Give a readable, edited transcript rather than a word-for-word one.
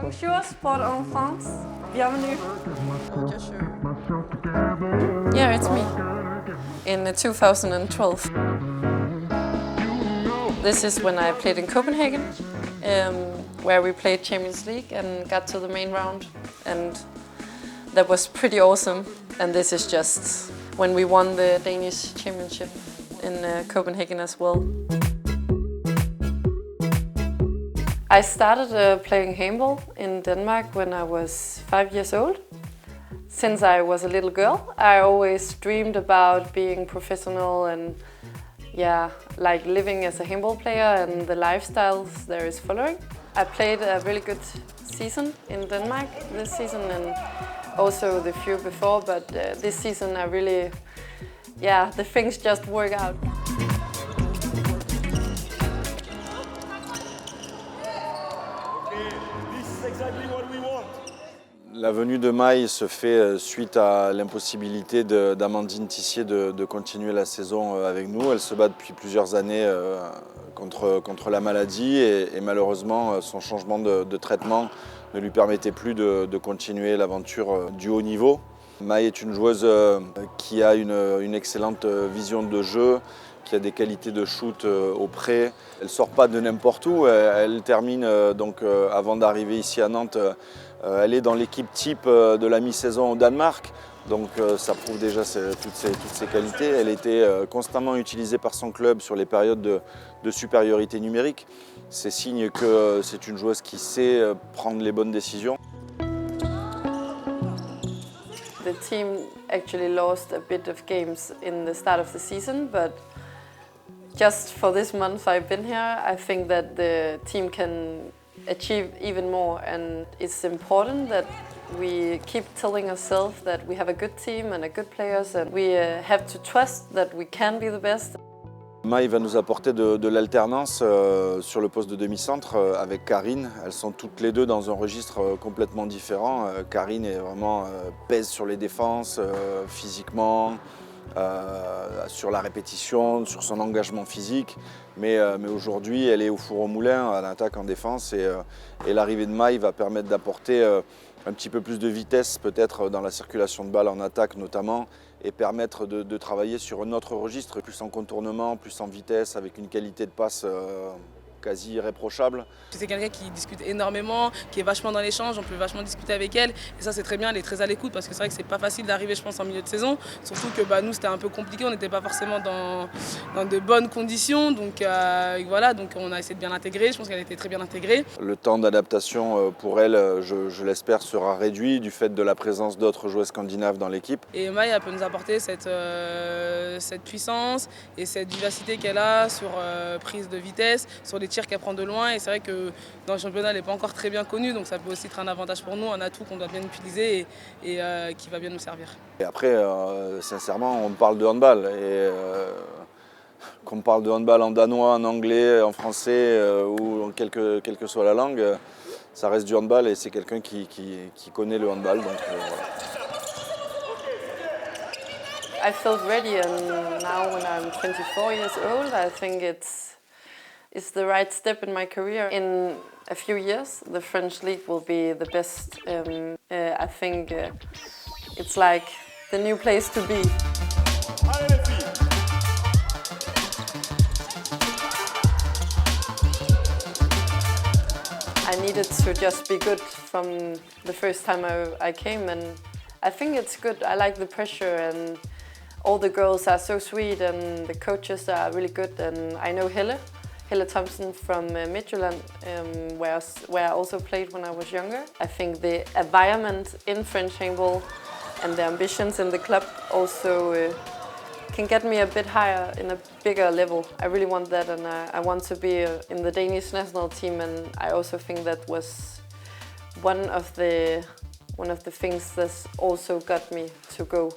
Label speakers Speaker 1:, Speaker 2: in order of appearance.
Speaker 1: Bonjour, sport en France. Bienvenue.
Speaker 2: Yeah, it's me. In 2012. This is when I played in Copenhagen, where we played Champions League and got to the main round. And that was pretty awesome. And this is just when we won the Danish championship in Copenhagen as well. I started playing handball in Denmark when I was 5 years old. Since I was a little girl, I always dreamed about being professional and like living as a handball player and the lifestyles there is following. I played a really good season in Denmark this season and also the few before, but this season I really, the things just work out.
Speaker 3: La venue de Maï se fait suite à l'impossibilité d'Amandine Tissier de continuer la saison avec nous. Elle se bat depuis plusieurs années contre la maladie et malheureusement son changement de traitement ne lui permettait plus de continuer l'aventure du haut niveau. Maï est une joueuse qui a une excellente vision de jeu, qui a des qualités de shoot au pré. Elle ne sort pas de n'importe où, elle termine donc avant d'arriver ici à Nantes. Elle est dans l'équipe type de la mi-saison au Danemark, donc ça prouve déjà toutes ses qualités. Elle était constamment utilisée par son club sur les périodes de supériorité numérique. C'est signe que c'est une joueuse qui sait prendre les bonnes décisions.
Speaker 2: The team actually lost a bit of games in the start of the season, but just for this month I've been here, I think that the team can achieve even more, and it's important that we keep telling ourselves that we have a good team and a good players, and we have to trust that we can be the best.
Speaker 3: Maï va nous apporter de l'alternance sur le poste de demi-centre avec Karine. Elles sont toutes les deux dans un registre complètement différent. Karine est vraiment pèse sur les défenses physiquement, sur la répétition, sur son engagement physique. Mais aujourd'hui, elle est au four au moulin, à l'attaque, en défense. Et l'arrivée de Maï va permettre d'apporter un petit peu plus de vitesse, peut-être dans la circulation de balles en attaque notamment, et permettre de travailler sur un autre registre, plus en contournement, plus en vitesse, avec une qualité de passe quasi irréprochable.
Speaker 4: C'est quelqu'un qui discute énormément, qui est vachement dans l'échange, on peut vachement discuter avec elle. Et ça c'est très bien, elle est très à l'écoute parce que c'est vrai que c'est pas facile d'arriver je pense en milieu de saison. Surtout que nous c'était un peu compliqué, on n'était pas forcément dans de bonnes conditions. Donc voilà, donc on a essayé de bien l'intégrer, je pense qu'elle était très bien intégrée.
Speaker 3: Le temps d'adaptation pour elle, je l'espère, sera réduit du fait de la présence d'autres joueuses scandinaves dans l'équipe.
Speaker 4: Et Maï elle peut nous apporter cette puissance et cette vivacité qu'elle a sur prise de vitesse, sur les tirs qu'elle prend de loin, et c'est vrai que dans le championnat elle n'est pas encore très bien connue, donc ça peut aussi être un avantage pour nous, un atout qu'on doit bien utiliser et qui va bien nous servir.
Speaker 3: Et après, sincèrement, on parle de handball, et qu'on parle de handball en danois, en anglais, en français ou quelle que soit la langue, ça reste du handball et c'est quelqu'un qui connaît le handball. Donc, voilà.
Speaker 2: I felt ready, and now when I'm 24 years old, I think it's the right step in my career. In a few years, the French league will be the best. I think it's like the new place to be. I needed to just be good from the first time I came, and I think it's good. I like the pressure, and all the girls are so sweet, and the coaches are really good. And I know Helle Thompson from Midtjylland, where I also played when I was younger. I think the environment in French handball and the ambitions in the club also can get me a bit higher in a bigger level. I really want that, and I want to be in the Danish national team, and I also think that was one of the things that's also got me to go.